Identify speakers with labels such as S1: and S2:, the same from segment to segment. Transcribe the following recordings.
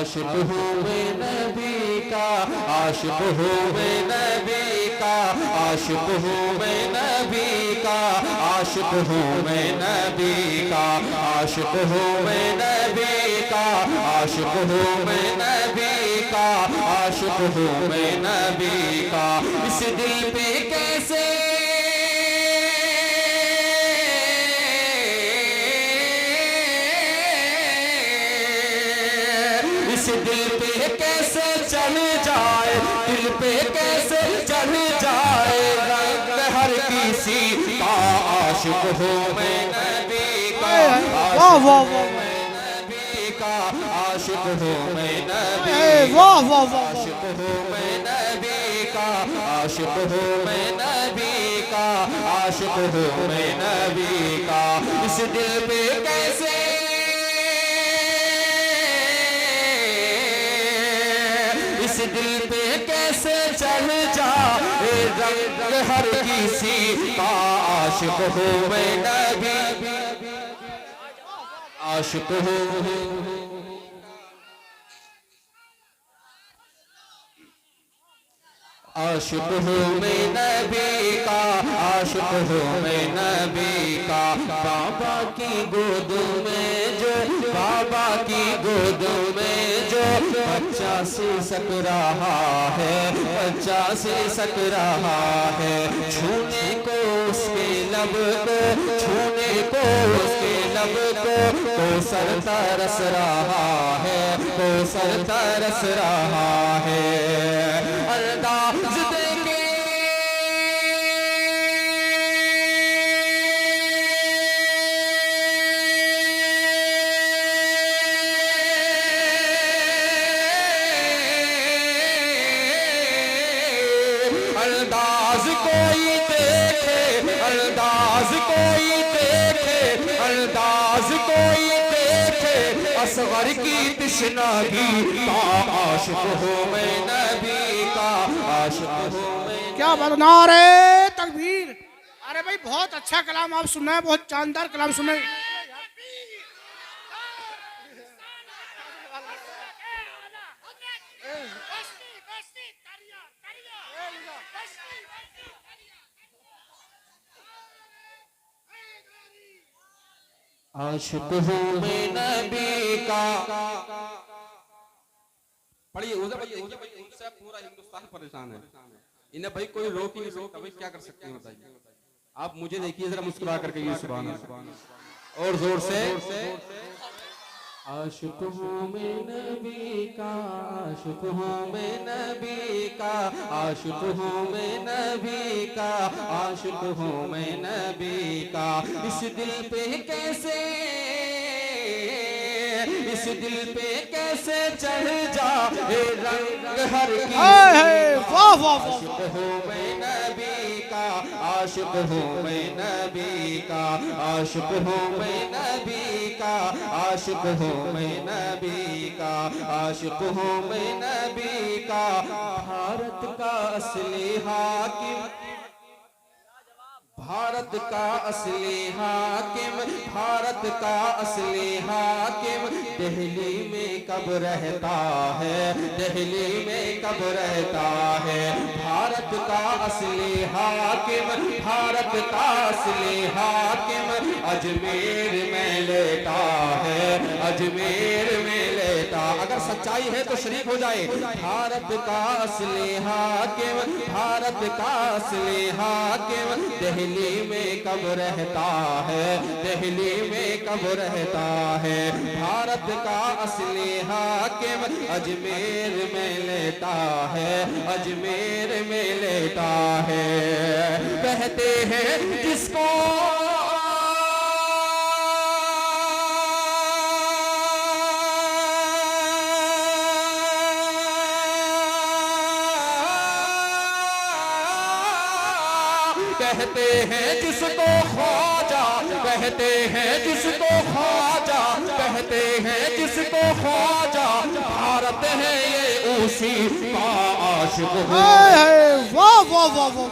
S1: आशिक हूँ मैं नबी का, आशिक हूँ मैं नबी का, आशिक हूँ मैं नबी का, आशिक हूँ मैं नबी का, आशिक हूँ मैं नबी का, आशिक हूँ मैं नबी का, आशिक हूँ मैं नबी का। इस दिल पे कैसे इस दिल पे कैसे चढ़ जाए, दिल पे कैसे चढ़ जाए रंग हर किसी का। आशिक हूँ मैं नबी का, आशिक हूँ मैं नबी का, आशिक हूँ मैं नबी का, आशिक हूँ मैं नबी का, आशिक हूँ मैं नबी का, आशिक हूँ मैं नबी का। इस दिल पे कैसे इस दिल पे कैसे चढ़ जाए रंग हर किसी का। आशिक हूँ मैं नबी, आशिक हूँ, आशिक हूँ मैं नबी का, आशिक हूँ मैं नबी का। बाबा की गोद में जो, बाबा की गोद में जो बच्चा सिसक रहा है, बच्चा सिसक रहा है। छूने को उसके लब को, छूने को उसके लब को सर तरस रहा है, को सर तरस रहा है। अंदाज़ देखे अंदाज कोई देखे, अंदाज कोई देखे, अंदाज कोई देखे असगर की तृष्णागी का। आशिक हूँ मैं नबी का, आशिक हूँ मैं।
S2: क्या बात, नारे तकबीर। अरे भाई बहुत अच्छा कलाम आप सुन रहे हैं, बहुत शानदार कलाम सुन रहे हैं।
S1: आशिक हूँ मैं नबी का।
S3: पढ़िए उधर भाई, उधर भाई, उनसे पूरा हिंदुस्तान परेशान है। इन्हें भाई कोई रोक ही नहीं सकता, भाई क्या कर सकते हैं बताइए। आप मुझे देखिए जरा मुस्कुरा करके, ये सुभान अल्लाह और जोर से।
S1: आशिक हूँ मैं नबी का, आशिक हूँ मैं नबी का, आशिक हूँ मैं नबी का, आशिक हूँ मैं नबी का। इस दिल पे कैसे, इस दिल पे कैसे चढ़ जाए रंग हर किसी।
S2: वाह वाह
S1: आशिक हूँ मैं नबी का, आशिक हूँ मैं नबी का, आशिक हूँ मैं नबी का, आशिक हूँ मैं नबी का, आशिक हूँ मैं नबी का। भारत का असली हाकिम, भारत का असली हाकिम, भारत का असली हाकिम दिल्ली में कब रहता है, दिल्ली में कब रहता है। भारत का असली हाकिम, भारत का असली हाकिम अजमेर में लेटा है, अजमेर में लेटा। अगर सच्चाई है तो शरीक हो जाए। भारत का असली हाकिम, भारत का असली हाकिम दिल्ली में कब रहता है, दिल्ली में कब रहता है। भारत का असली हाकिम अजमेर में लेटा है, अजमेर में लेटा है। कहते हैं जिसको कहते हैं जिसको ख्वाजा, कहते हैं जिसको ख्वाजा, कहते हैं जिसको ख्वाजा। भारत है ये उसी का आशिक हूँ।
S2: वाह वाह वाह वाह,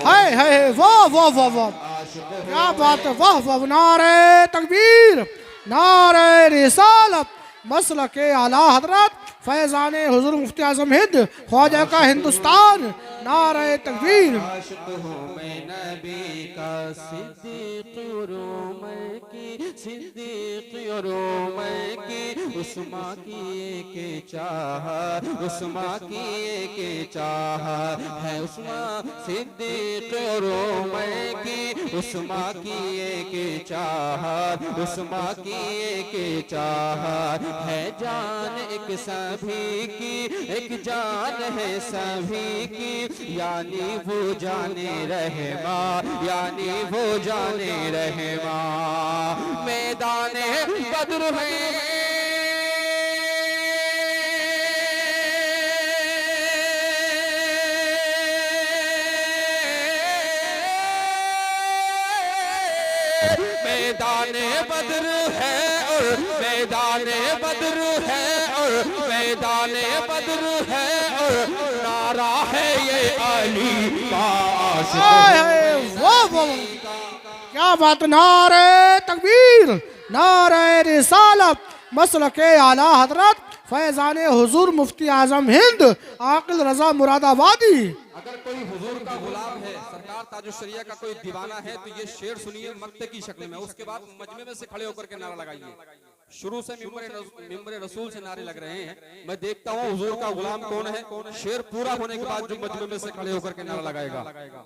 S2: हाय हाय वाह वाह वाह वाह, क्या बात है, वाह वाह। नारे तकबीर, नारे रिसालत, मसलक आला हजरत फैजान हुजूर मुफ्ती आजम हिंद ख्वाजा का हिंदुस्तान नारे तकबीर।
S1: आशिक हूँ मैं नबी का सिद्दीक और उमर की, सिद्दीक और उमर की, उस्मा की एक चाह, उस्मा की एक चाह है, उस्मा सिद्दीक और उमर की, उस्मा की एक चाह, उस्मा की एक चाह है, जान एक सभी की, एक जान है सभी की, यानी वो जाने रहमा, यानी वो जाने रहमा। मैदाने बद्र है मैदाने बद्र है और मैदाने बद्र है और मैदाने बद्र है और नारा है ये अली का आशिक।
S2: वाह क्या बात, नारे तकबीर, नारे रिसालत, मसलक आला हजरत फैजान हुजूर मुफ्ती आजम हिंद आकिल रजा मुरादाबादी।
S3: अगर कोई हुजूर का गुलाम है, सरकार ताजुशरिया का कोई दीवाना है, तो ये शेर सुनिए मक्ते की शक्ल में, उसके बाद मजमे में से खड़े होकर के नारा लगाइए। शुरू से मिंबर रसूल से नारे लग रहे हैं, मैं देखता हूँ हुजूर का गुलाम कौन है। शेर पूरा होने के बाद जो मजमे में से खड़े होकर के नारा लगाएगा,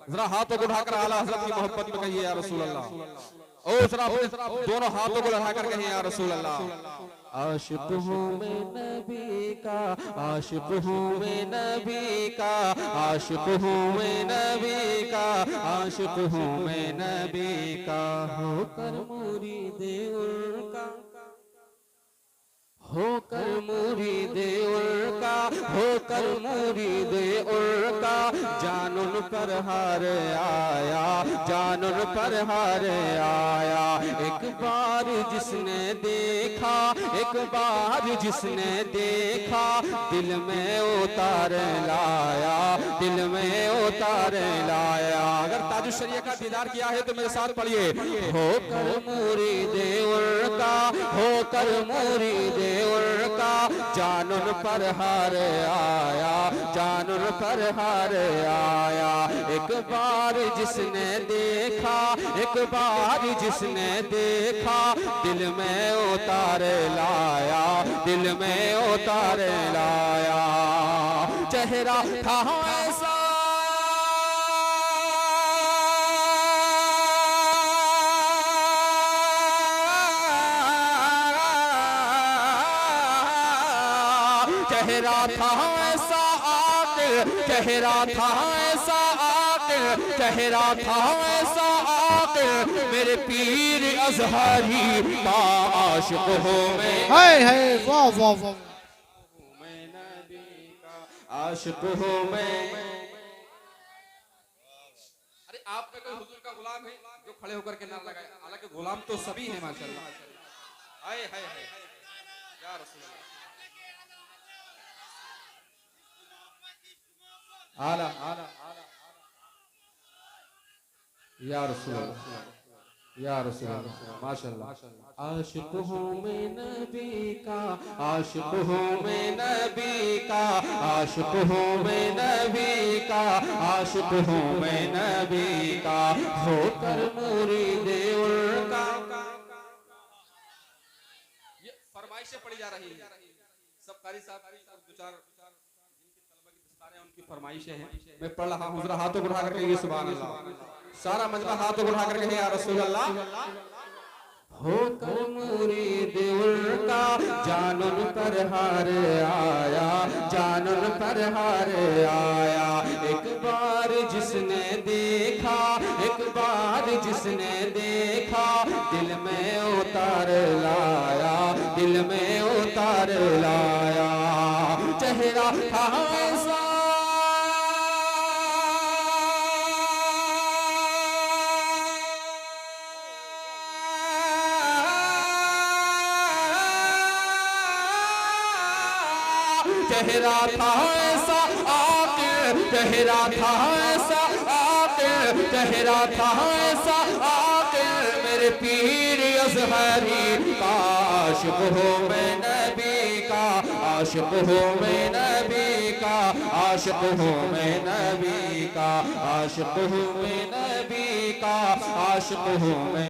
S3: जरा हाथों को उठाकर आला हजरत की मोहब्बत में कहिए या रसूल अल्लाह। ओ जरा दोनों हाथों को लगा कर कहिए या रसूल अल्लाह।
S1: आशिक हूँ मैं नबी का, आशिक हूँ मैं नबी का, आशिक हूँ मैं नबी का, आशिक हूँ मैं नबी का, होकर मुरीद उनका, होकर मुरीद उनका, होकर मुरीद उनका, जानन पर हार आया, जानन पर हार आया। एक बार जिसने देखा, एक बार जिसने देखा, दिल में उतार लाया, दिल में उतार लाया। अगर ताजुशरिया का दीदार किया है तो मेरे साथ पढ़िए, होकर मुरीद उनका, होकर मुरीद उनका, जानन पर हार आया, जानन पर हार आया। एक बार जिसने देखा, एक बार जिसने देखा, दिल में उतार लाया, दिल में उतार लाया। चेहरा था ऐसा चेहरा था ऐसा आकिल, चेहरा था ऐसा आकिल, चेहरा था ऐसा आकिल, मेरे पीर अज़हरी का आशिक हूँ मैं।
S2: हाय हाय वाह वाह वाह,
S1: मैं नबी का आशिक हूँ मैं।
S3: अरे आप में कोई हुजूर का गुलाम है जो खड़े होकर के नारा लगाए? हालांकि गुलाम तो सभी हैं माशाल्लाह। हाय हाय हाय या रसूल अल्लाह।
S1: आला आला या रसूल अल्लाह, या रसूल अल्लाह, माशाल्लाह। आशिक हूँ मैं नबी का, आशिक हूँ मैं नबी का, आशिक हूँ मैं नबी का, आशिक हूँ मैं नबी का, होकर मुरीद उनका।
S3: ये फरमाइशें पढ़ी जा रही है, सब कारी साहब दो चार उनकी फरमाइशें हैं, मैं पढ़ रहा हूँ। जरा हाथों को उठा करके ये सुभान अल्लाह, सारा मजमा हाथों को उठा करके या रसूल अल्लाह।
S1: होकर मुरीद उनका, जानन पर हार आया, जानन पर हार आया। एक बार जिसने देखा, एक बार जिसने देखा, दिल में उतार लाया, दिल में उतार लाया। चेहरा था ऐसा चेहरा था ऐसा आकिल, चेहरा था ऐसा आकिल, चेहरा था ऐसा आकिल, मेरे पीर अज़हरी का आशिक हूँ मैं नबी आशिक हूँ मैं नबी का, आशिक हूँ मैं नबी का, आशिक हूँ मैं नबी का, आशिक हूँ मैं